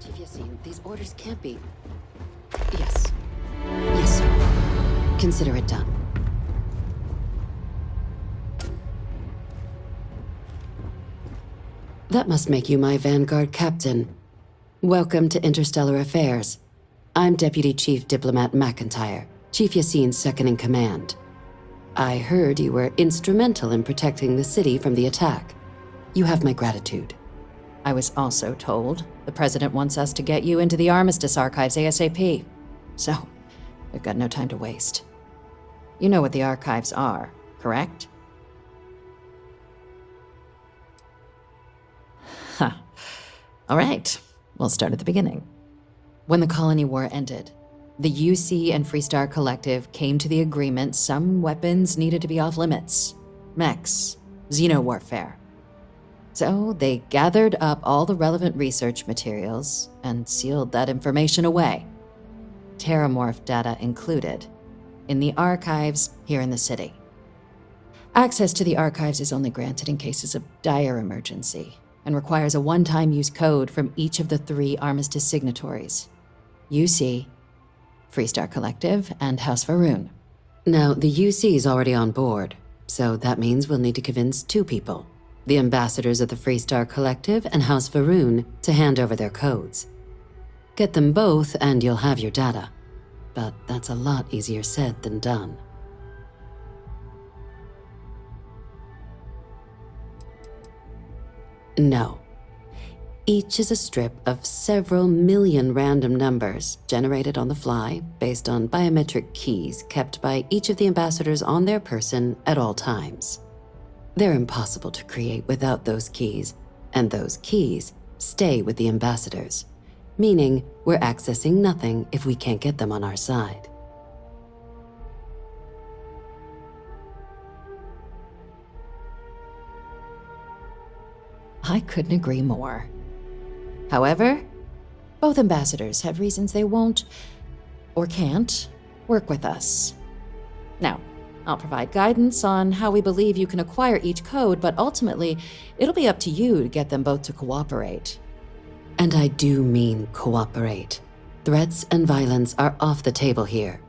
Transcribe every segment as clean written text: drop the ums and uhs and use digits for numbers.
Chief Yassine, these orders can't be... Yes. Yes, sir. Consider it done. That must make you my Vanguard captain. Welcome to Interstellar Affairs. I'm Deputy Chief Diplomat McIntyre, Chief Yassine's second-in-command. I heard you were instrumental in protecting the city from the attack. You have my gratitude. I was also told the President wants us to get you into the Armistice archives ASAP. So, we've got no time to waste. You know what the archives are, correct? Huh. All right, we'll start at the beginning. When the Colony War ended, the UC and Freestar Collective came to the agreement some weapons needed to be off limits. Mechs, xeno-warfare. So they gathered up all the relevant research materials and sealed that information away, terramorph data included, in the archives here in the city. Access to the archives is only granted in cases of dire emergency and requires a one-time use code from each of the 3 Armistice signatories: UC, Freestar Collective, and House Va'Run. Now, the UC is already on board, so that means we'll need to convince 2 people, the ambassadors of the Freestar Collective and House Va'Run, to hand over their codes. Get them both and you'll have your data. But that's a lot easier said than done. No. Each is a strip of several million random numbers generated on the fly based on biometric keys kept by each of the ambassadors on their person at all times. They're impossible to create without those keys, and those keys stay with the ambassadors, meaning we're accessing nothing if we can't get them on our side. I couldn't agree more. However, both ambassadors have reasons they won't, or can't, work with us. Now, I'll provide guidance on how we believe you can acquire each code, but ultimately, it'll be up to you to get them both to cooperate. And I do mean cooperate. Threats and violence are off the table here.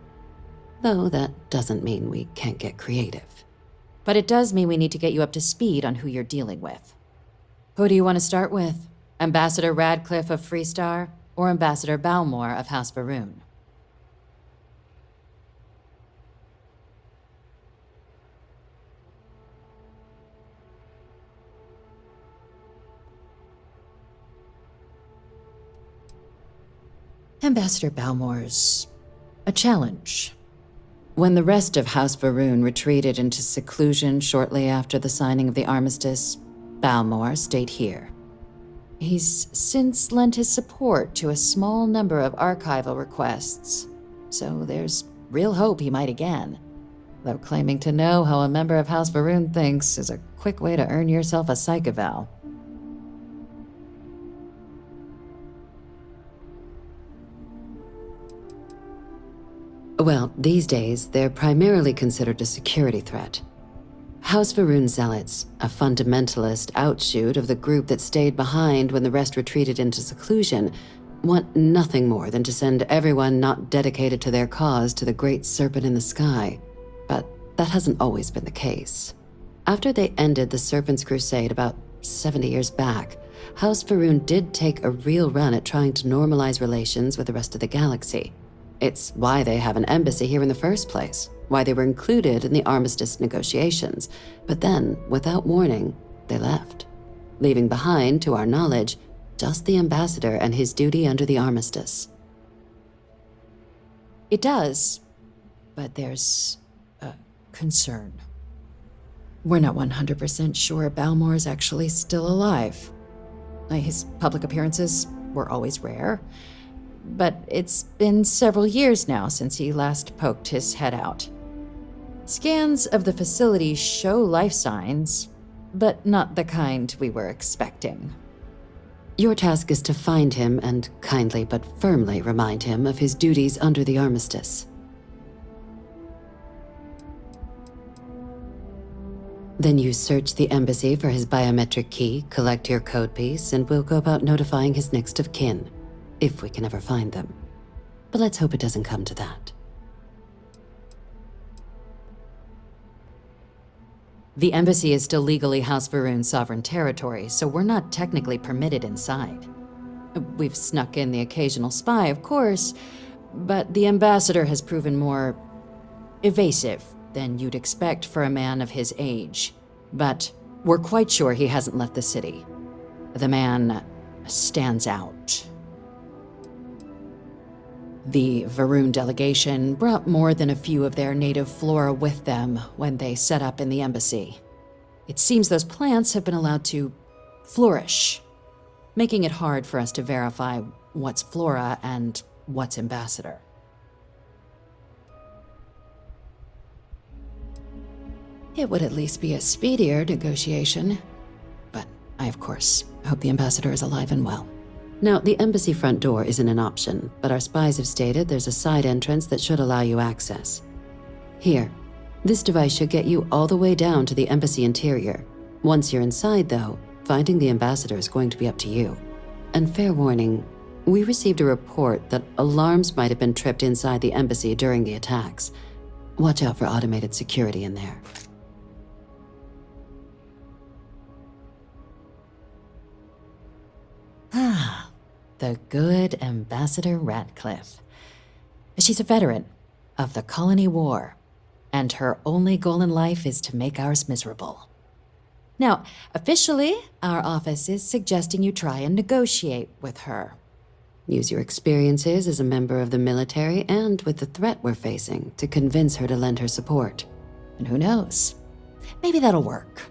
Though that doesn't mean we can't get creative. But it does mean we need to get you up to speed on who you're dealing with. Who do you want to start with? Ambassador Radcliffe of Freestar, or Ambassador Balmore of House Va'Run? Ambassador Balmore's a challenge. When the rest of House Va'Run retreated into seclusion shortly after the signing of the armistice, Balmore stayed here. He's since lent his support to a small number of archival requests, so there's real hope he might again. Though claiming to know how a member of House Va'Run thinks is a quick way to earn yourself a psych eval. Well, these days, they're primarily considered a security threat. House Va'Run zealots, a fundamentalist outshoot of the group that stayed behind when the rest retreated into seclusion, want nothing more than to send everyone not dedicated to their cause to the great serpent in the sky. But that hasn't always been the case. After they ended the Serpent's Crusade about 70 years back, House Va'Run did take a real run at trying to normalize relations with the rest of the galaxy. It's why they have an embassy here in the first place, why they were included in the armistice negotiations. But then, without warning, they left, leaving behind, to our knowledge, just the ambassador and his duty under the armistice. It does, but there's a concern. We're not 100% sure Balmore's actually still alive. His public appearances were always rare, but it's been several years now since he last poked his head out. Scans of the facility show life signs, but not the kind we were expecting. Your task is to find him and kindly but firmly remind him of his duties under the armistice. Then you search the embassy for his biometric key, collect your code piece, and we'll go about notifying his next of kin. if we can ever find them. But let's hope it doesn't come to that. The embassy is still legally House Varun's sovereign territory, so we're not technically permitted inside. We've snuck in the occasional spy, of course, but the ambassador has proven more evasive than you'd expect for a man of his age. But we're quite sure he hasn't left the city. The man stands out. The Varun delegation brought more than a few of their native flora with them when they set up in the embassy. It seems those plants have been allowed to flourish, making it hard for us to verify what's flora and what's ambassador. It would at least be a speedier negotiation. But I, of course, hope the ambassador is alive and well. Now, the embassy front door isn't an option, but our spies have stated there's a side entrance that should allow you access. Here, this device should get you all the way down to the embassy interior. Once you're inside, though, finding the ambassador is going to be up to you. And fair warning, we received a report that alarms might have been tripped inside the embassy during the attacks. Watch out for automated security in there. Ah, the good Ambassador Radcliffe. She's a veteran of the Colony War, and her only goal in life is to make ours miserable. Now, officially, our office is suggesting you try and negotiate with her. Use your experiences as a member of the military and with the threat we're facing to convince her to lend her support. And who knows? Maybe that'll work.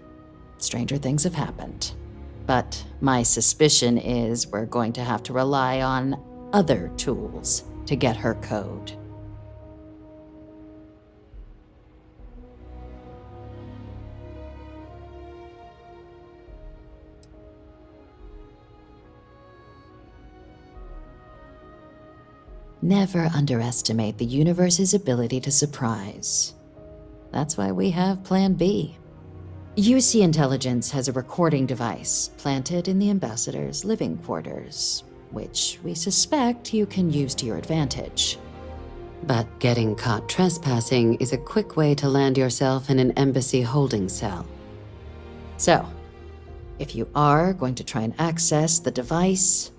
Stranger things have happened. But my suspicion is we're going to have to rely on other tools to get her code. Never underestimate the universe's ability to surprise. That's why we have Plan B. UC Intelligence has a recording device planted in the ambassador's living quarters, which we suspect you can use to your advantage. But getting caught trespassing is a quick way to land yourself in an embassy holding cell. So, if you are going to try and access the device,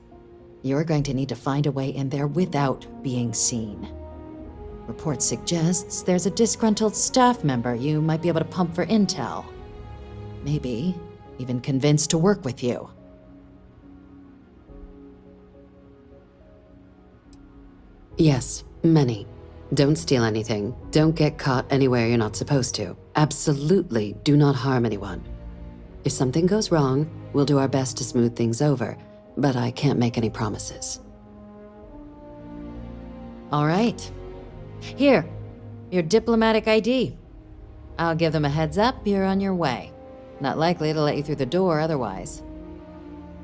you're going to need to find a way in there without being seen. Report suggests there's a disgruntled staff member you might be able to pump for intel. Maybe even convinced to work with you. Yes, many. Don't steal anything. Don't get caught anywhere you're not supposed to. Absolutely do not harm anyone. If something goes wrong, we'll do our best to smooth things over, but I can't make any promises. All right. Here, your diplomatic ID. I'll give them a heads up you're on your way. Not likely to let you through the door otherwise.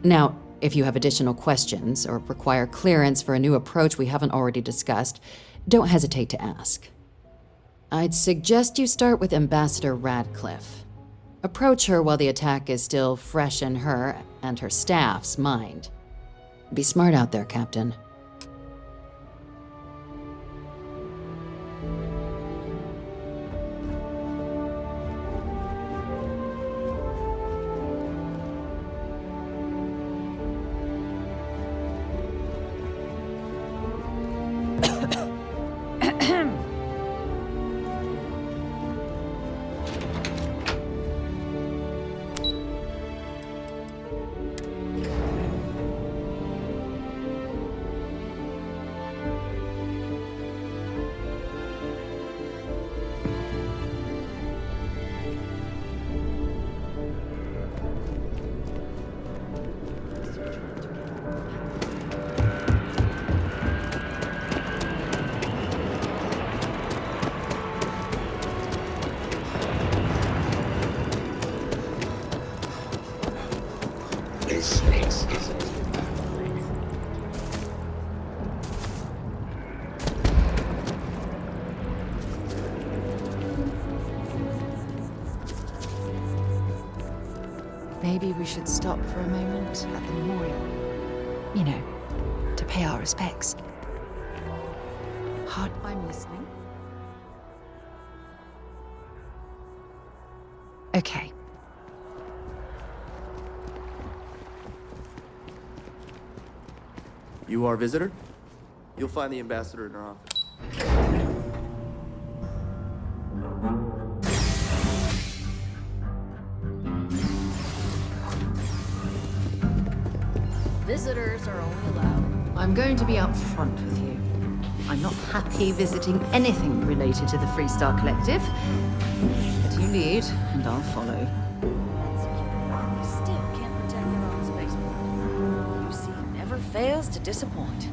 Now, if you have additional questions or require clearance for a new approach we haven't already discussed, don't hesitate to ask. I'd suggest you start with Ambassador Radcliffe. Approach her while the attack is still fresh in her and her staff's mind. Be smart out there, Captain. Maybe we should stop for a moment at the memorial. You know, to pay our respects. I'm listening. Okay. You are a visitor? You'll find the ambassador in our office. Visitors are only allowed. I'm going to be upfront with you. I'm not happy visiting anything related to the Freestar Collective. But you lead, and I'll follow. We still can't protect their own spaceport. UC never fails to disappoint.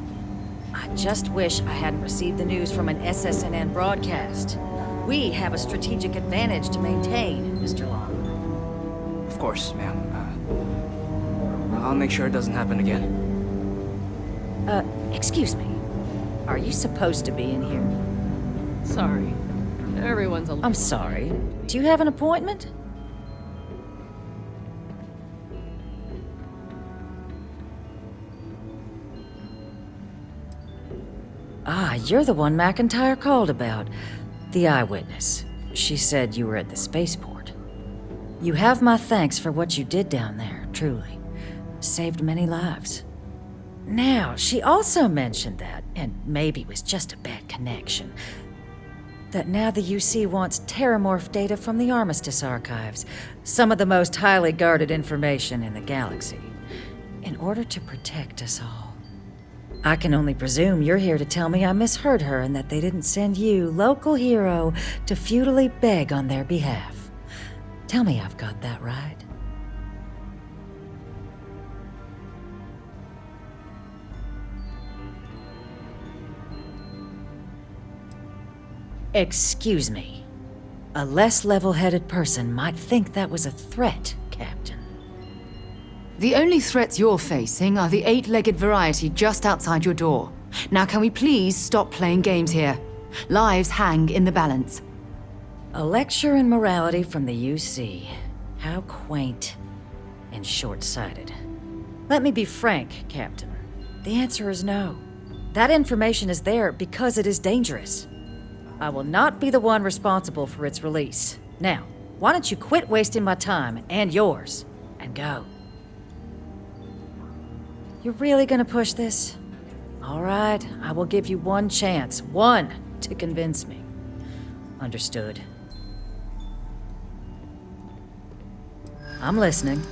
I just wish I hadn't received the news from an SSNN broadcast. We have a strategic advantage to maintain, Mr. Long. Of course, ma'am. I'll make sure it doesn't happen again. Excuse me. Are you supposed to be in here? Sorry. Everyone's a I'm sorry. Do you have an appointment? Ah, you're the one McIntyre called about. The eyewitness. She said you were at the spaceport. You have my thanks for what you did down there, truly. Saved many lives. Now, she also mentioned that, and maybe it was just a bad connection, that now the UC wants terramorph data from the Armistice archives, some of the most highly guarded information in the galaxy, in order to protect us all. I can only presume you're here to tell me I misheard her and that they didn't send you, local hero, to futilely beg on their behalf. Tell me I've got that right. Excuse me. A less level-headed person might think that was a threat, Captain. The only threats you're facing are the 8-legged variety just outside your door. Now can we please stop playing games here? Lives hang in the balance. A lecture in morality from the UC. How quaint and short-sighted. Let me be frank, Captain. The answer is no. That information is there because it is dangerous. I will not be the one responsible for its release. Now, why don't you quit wasting my time and yours, and go? You're really gonna push this? All right, I will give you one chance, one, to convince me. Understood. I'm listening.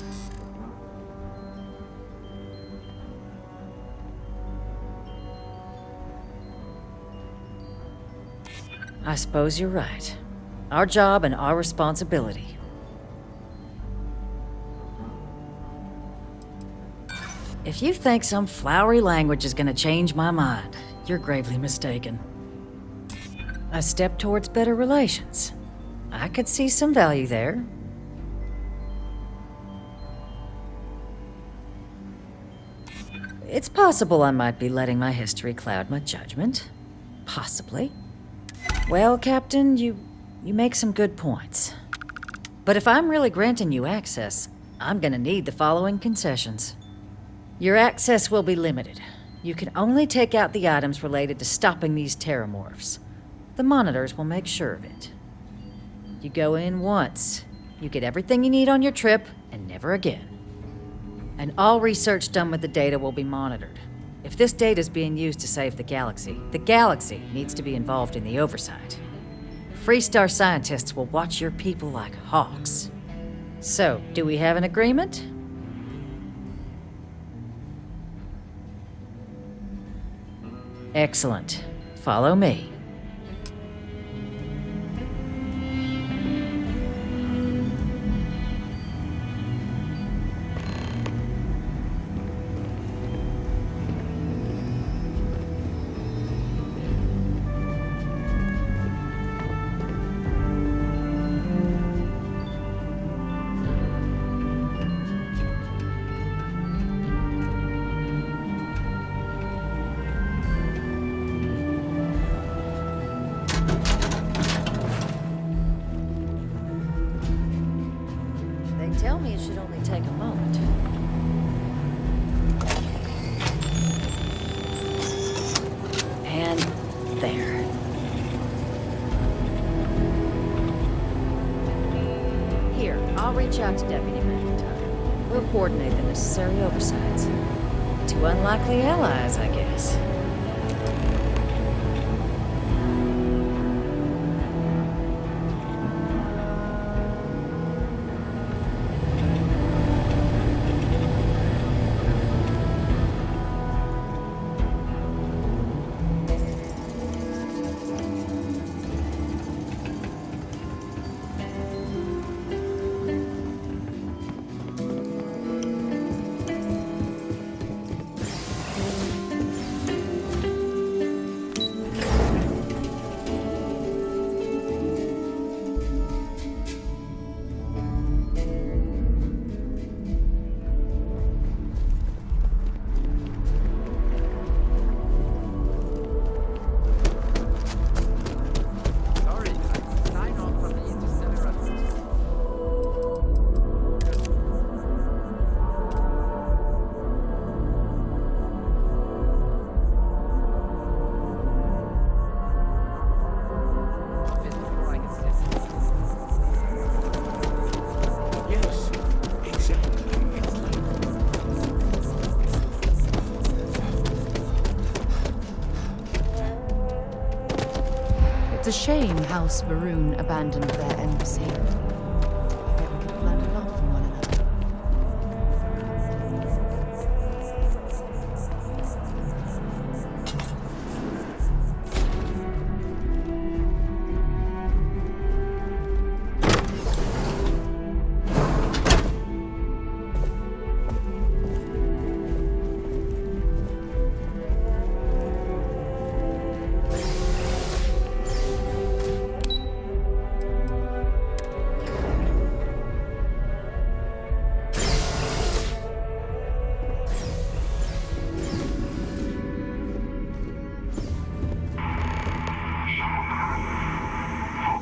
I suppose you're right. Our job and our responsibility. If you think some flowery language is gonna change my mind, you're gravely mistaken. A step towards better relations. I could see some value there. It's possible I might be letting my history cloud my judgment. Possibly. Well, Captain, you make some good points. But if I'm really granting you access, I'm gonna need the following concessions. Your access will be limited. You can only take out the items related to stopping these terramorphs. The monitors will make sure of it. You go in once. You get everything you need on your trip, and never again. And all research done with the data will be monitored. If this data is being used to save the galaxy needs to be involved in the oversight. Freestar scientists will watch your people like hawks. So, do we have an agreement? Excellent. Follow me. reach out to Deputy McIntyre. We'll coordinate the necessary oversights. Two unlikely allies, I guess. It's a shame House Varun abandoned their embassy. They could have learned a lot from one another.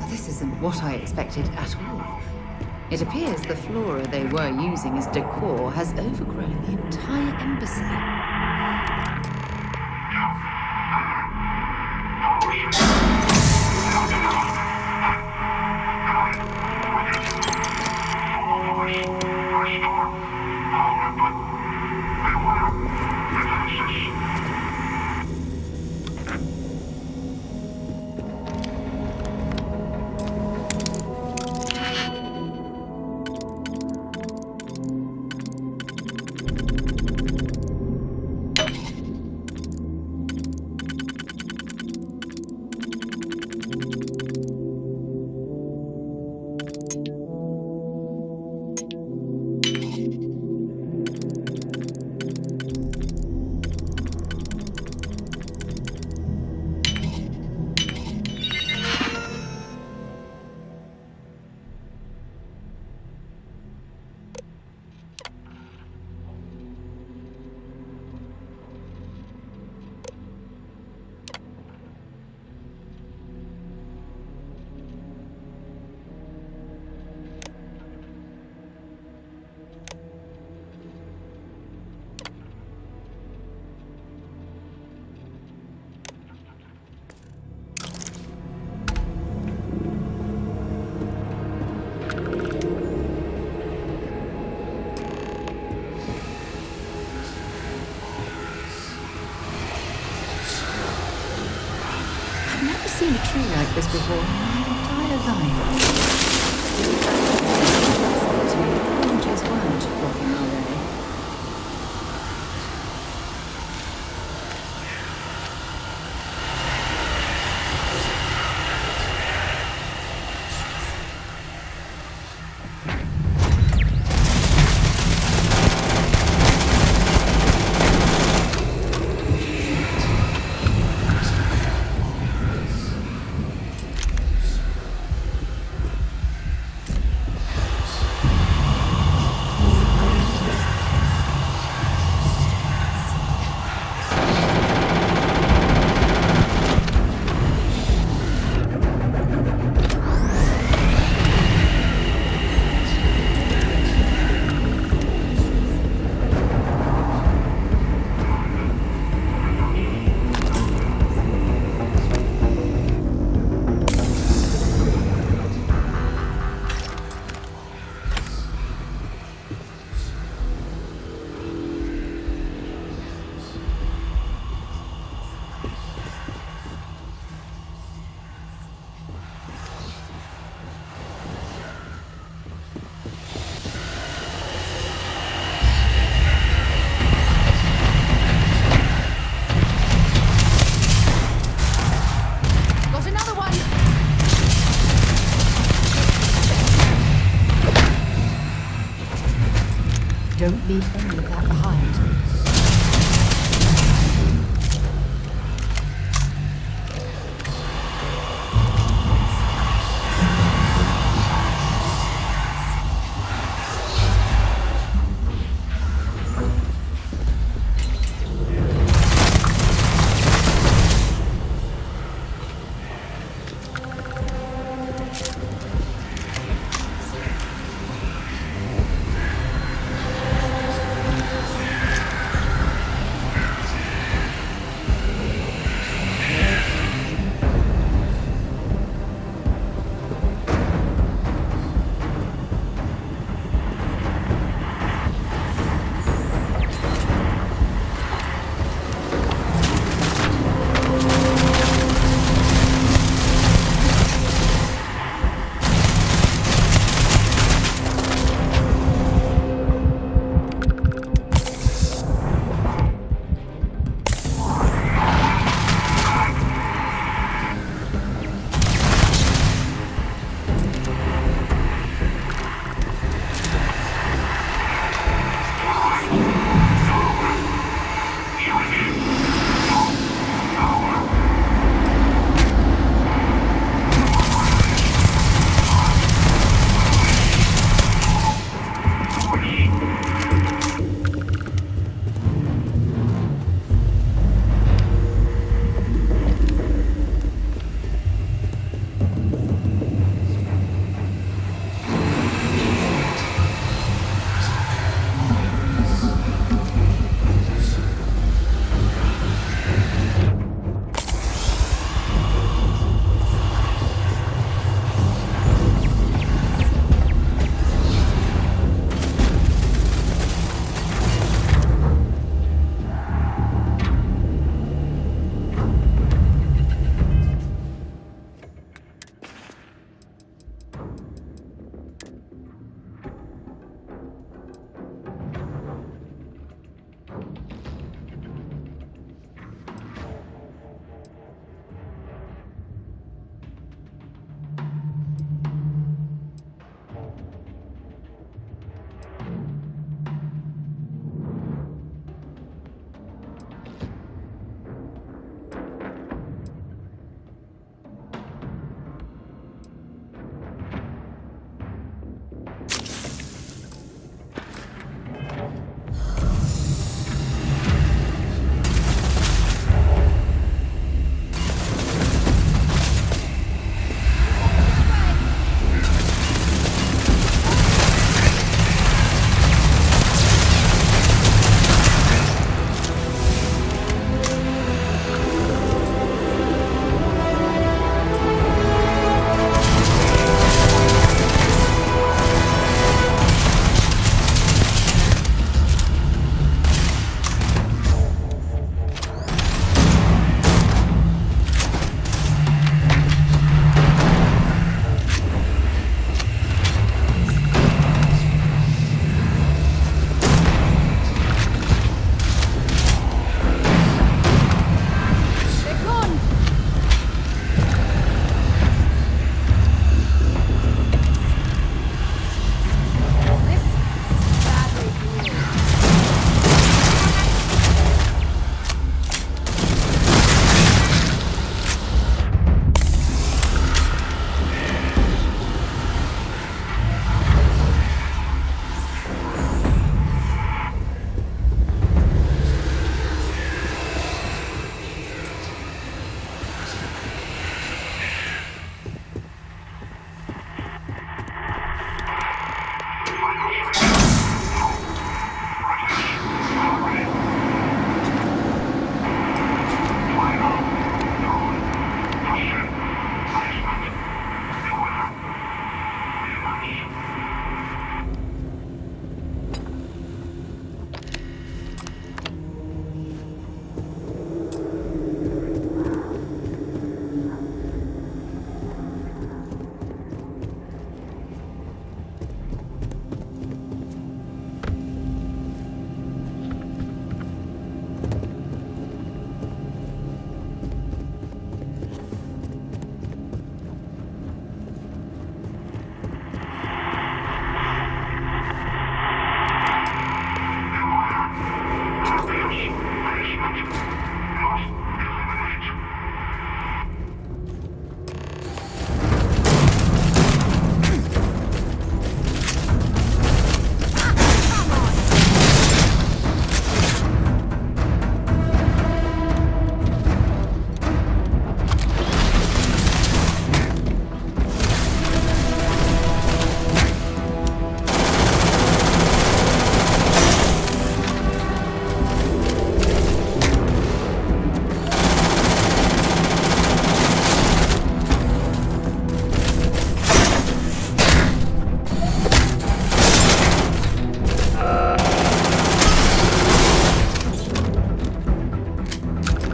This isn't what I expected at all. It appears the flora they were using as decor has overgrown the entire embassy. Seen a tree like this before in my entire life. Branches weren't blocking our way. leave any of that behind.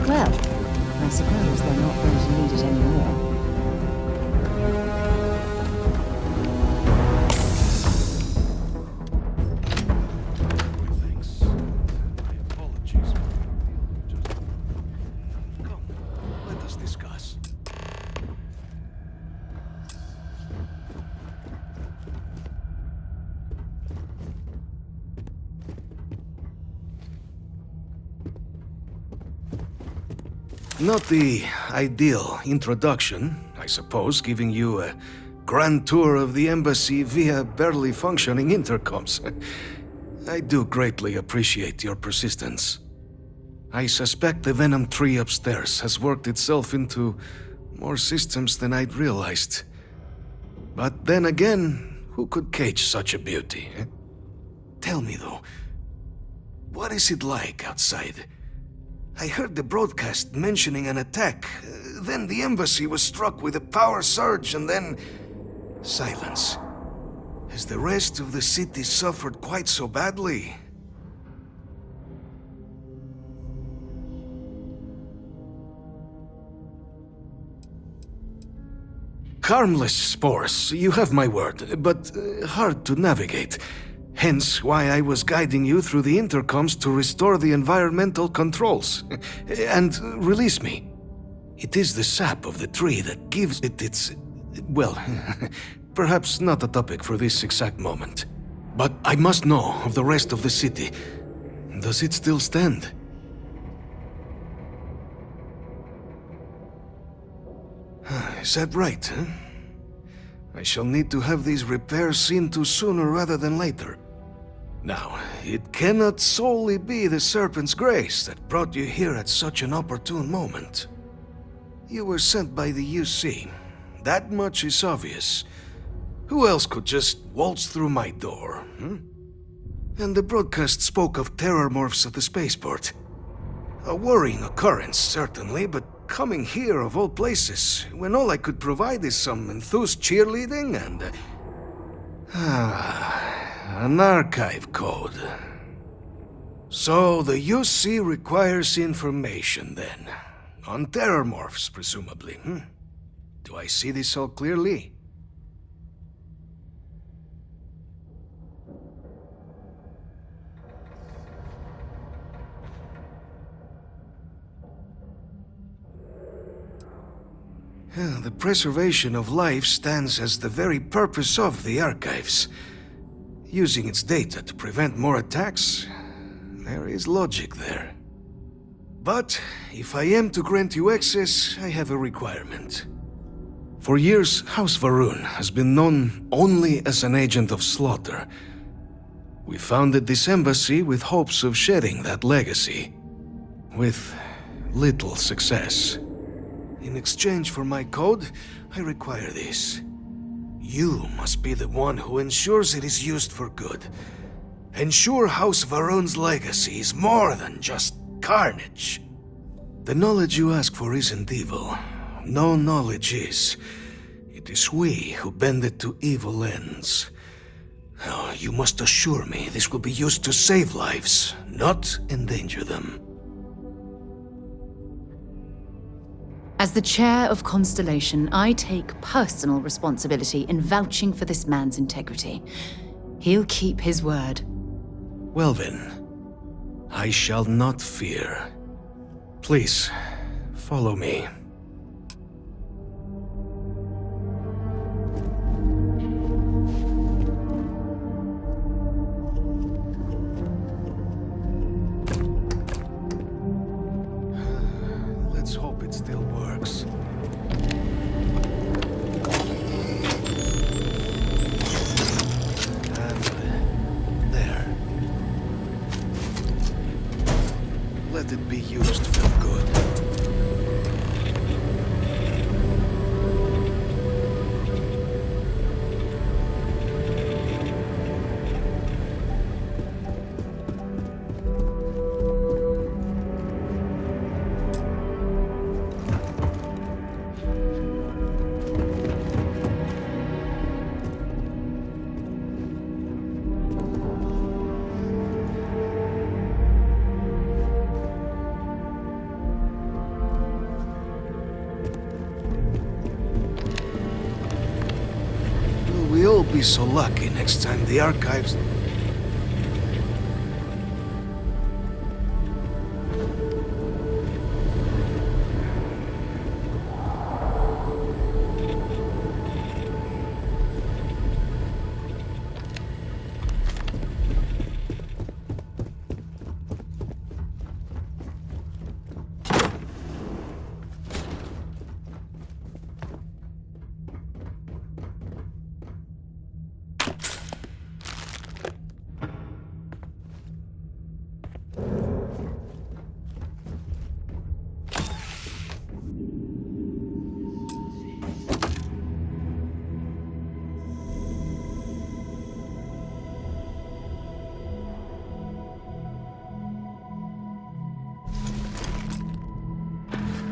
Well, I suppose they're not going to need it anymore. Thanks. My apologies. Come, let us discuss. Not the ideal introduction, I suppose, giving you a grand tour of the embassy via barely functioning intercoms. I do greatly appreciate your persistence. I suspect the Venom tree upstairs has worked itself into more systems than I'd realized. But then again, who could cage such a beauty? Eh? Tell me though, what is it like outside? I heard the broadcast mentioning an attack. Then the embassy was struck with a power surge and then... silence. Has the rest of the city suffered quite so badly? Harmless spores, you have my word, but hard to navigate. Hence why I was guiding you through the intercoms to restore the environmental controls. And release me. It is the sap of the tree that gives it its... well, perhaps not a topic for this exact moment. But I must know of the rest of the city. Does it still stand? Is that right, huh? I shall need to have these repairs seen to sooner rather than later. Now, it cannot solely be the Serpent's grace that brought you here at such an opportune moment. You were sent by the UC. That much is obvious. Who else could just waltz through my door, hmm? And the broadcast spoke of terror morphs at the spaceport. A worrying occurrence, certainly, but coming here of all places, when all I could provide is some enthused cheerleading and... an archive code. So the UC requires information, then. On terror morphs, presumably, hmm? Do I see this all clearly? The preservation of life stands as the very purpose of the archives. Using its data to prevent more attacks, there is logic there. But if I am to grant you access, I have a requirement. For years, House Varun has been known only as an agent of slaughter. We founded this embassy with hopes of shedding that legacy, with little success. In exchange for my code, I require this. You must be the one who ensures it is used for good. Ensure House Varun's legacy is more than just carnage. The knowledge you ask for isn't evil. No knowledge is. It is we who bend it to evil ends. Oh, you must assure me this will be used to save lives, not endanger them. As the chair of Constellation, I take personal responsibility in vouching for this man's integrity. He'll keep his word. Well then, I shall not fear. Please, follow me. it still works. And there. Let it be used for good. We'll be so lucky next time the archives...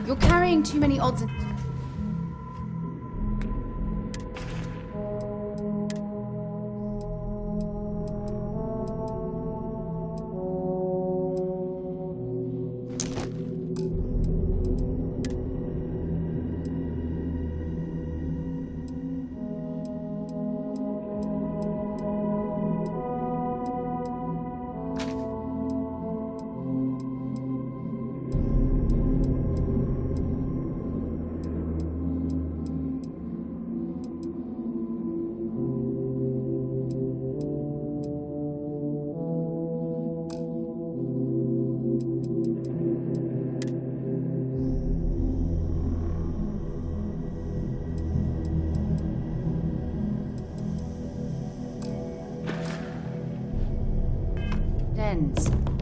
You're carrying too many odds and...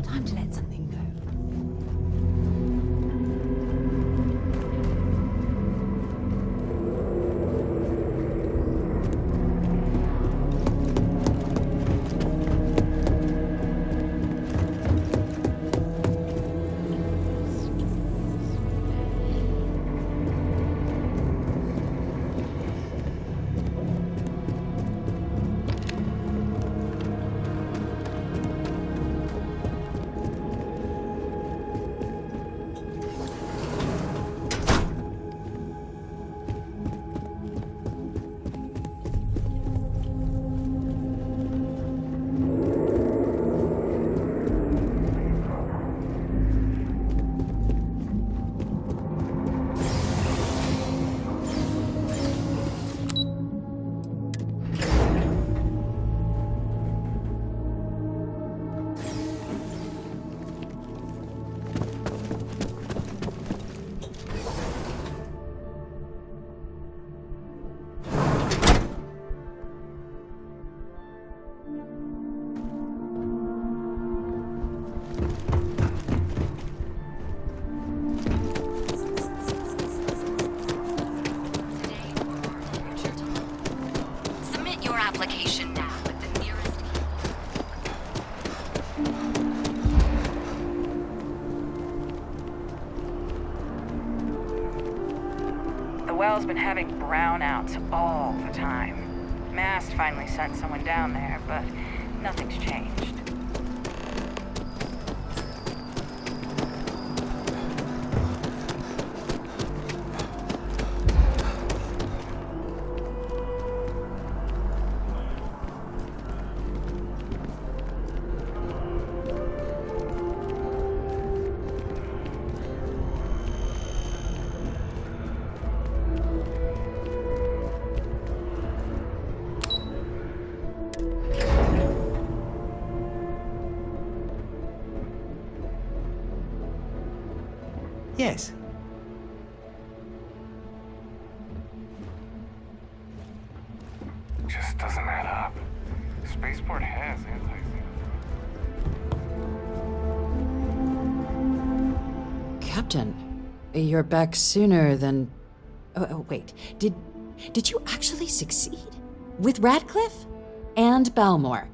Time to let something go. Application now with the nearest. The well's been having brownouts all the time. Mast finally sent someone down there, but nothing's changed. Yes. part has anti-sync. Captain, you're back sooner than... Oh, wait. Did you actually succeed? With Radcliffe? And Balmore?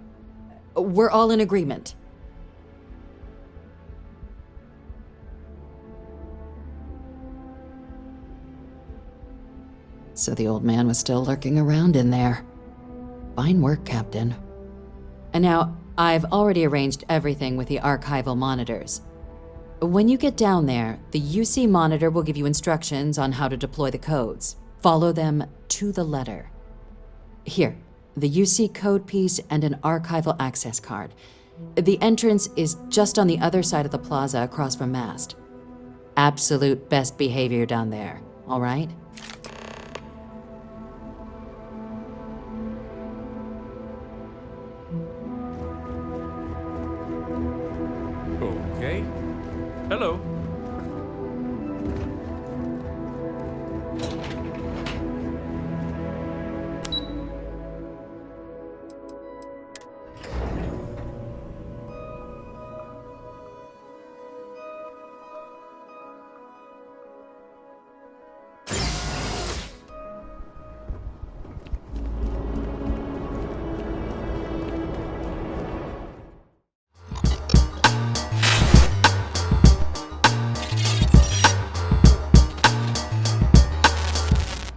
We're all in agreement. So the old man was still lurking around in there. Fine work, Captain. And now, I've already arranged everything with the archival monitors. When you get down there, the UC monitor will give you instructions on how to deploy the codes. Follow them to the letter. Here, the UC code piece and an archival access card. The entrance is just on the other side of the plaza across from Mast. Absolute best behavior down there, all right? Okay. Hello.